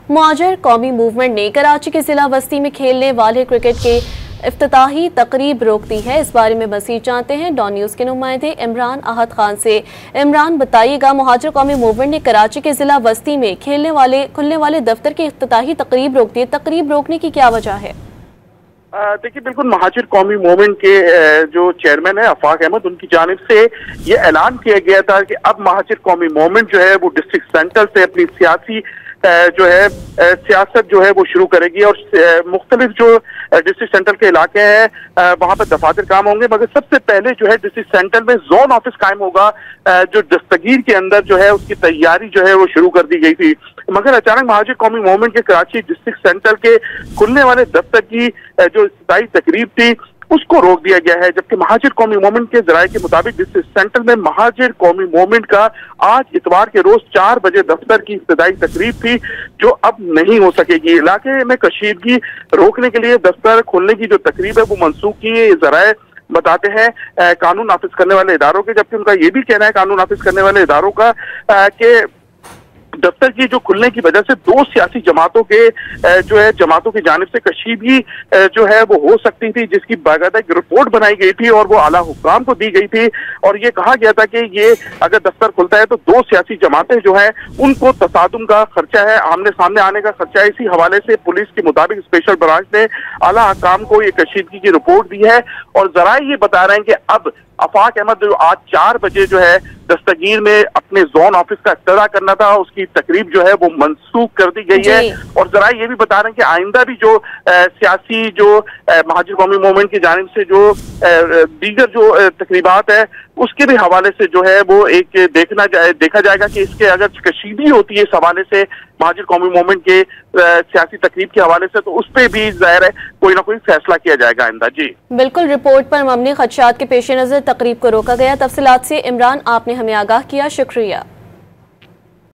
मुहाजिर कौमी मूवमेंट ने कराची के जिला वस्ती में खेलने वाले क्रिकेट के इफ्तिताही तकरीब रोक दी है। इस बारे में मज़ीद जानते हैं डॉन न्यूज़ के नुमाइंदे इमरान आहद खान से। इमरान, बताइएगा, मुहाजिर कौमी मूवमेंट ने कराची के जिला वस्ती में खुलने वाले दफ्तर की इफ्तिताही तकरीब रोक दी है। तकरीब रोकने की क्या वजह है? देखिए, बिल्कुल महाजिर कौमी मूवमेंट के जो चेयरमैन है आफाक अहमद, उनकी जानिब से ये ऐलान किया गया था कि अब महाजिर कौमी मूवमेंट जो है वो डिस्ट्रिक्ट सेंटर से अपनी सियासी जो है सियासत जो है वो शुरू करेगी और मुख्तलिफ जो डिस्ट्रिक्ट सेंटर के इलाके हैं वहां पर दफातर काम होंगे। मगर सबसे पहले जो है डिस्ट्रिक्ट सेंटर में जोन ऑफिस कायम होगा, जो दस्तगीर के अंदर जो है उसकी तैयारी जो है वो शुरू कर दी गई थी। मगर अचानक महाजिर कौमी मूवमेंट के कराची डिस्ट्रिक्ट सेंटर के खुलने वाले दफ्तर की जो इफ्तिताई तकरीब थी उसको रोक दिया गया है। जबकि महाजिर कौमी मूवमेंट के जराये के मुताबिक डिस्ट्रिक्ट सेंटर में महाजिर कौमी मूवमेंट का आज इतवार के रोज 4 बजे दफ्तर की इब्तिदाई तकरीब थी, जो अब नहीं हो सकेगी। इलाके में कशीदगी रोकने के लिए दफ्तर खोलने की जो तकरीब है वो मनसूख की है, ये जराये बताते हैं कानून नाफिज करने वाले इदारों के। जबकि उनका ये भी कहना है कानून नाफिज करने वाले इदारों का कि दफ्तर की जो खुलने की वजह से दो सियासी जमातों के जो है जमातों की जानिब से कशीदगी जो है वो हो सकती थी, जिसकी बाकायदा एक रिपोर्ट बनाई गई थी और वो आला हुक्काम को दी गई थी। और ये कहा गया था कि ये अगर दफ्तर खुलता है तो दो सियासी जमातें जो है उनको तसादुम का खर्चा है, आमने सामने आने का खर्चा है। इसी हवाले से पुलिस के मुताबिक स्पेशल ब्रांच ने आला हुक्काम को ये कशीदगी की रिपोर्ट दी है। और जराये ये बता रहे हैं कि अब आफाक अहमद जो आज 4 बजे जो है दस्तगीर में अपने जोन ऑफिस का इफ्तिताह करना था, उसकी तकरीब जो है वो मंसूख कर दी गई है। और जरा ये भी बता रहे हैं कि आइंदा भी जो सियासी जो महाजिर कौमी मूवमेंट की जानिब से जो दीगर जो तकरीबात है उसके भी हवाले से जो है वो एक देखा जाएगा कि इसके अगर कशीदगी होती है इस हवाले से महाजिर कौमी मूवमेंट के सियासी तकरीब के हवाले से, तो उस पर भी जाहिर है कोई ना कोई फैसला किया जाएगा आइंदा। जी बिल्कुल, रिपोर्ट पर मबनी खदशात के पेश नजर तकरीब को रोका गया। तफसीलात से इमरान आपने हमें आगाह किया, शुक्रिया।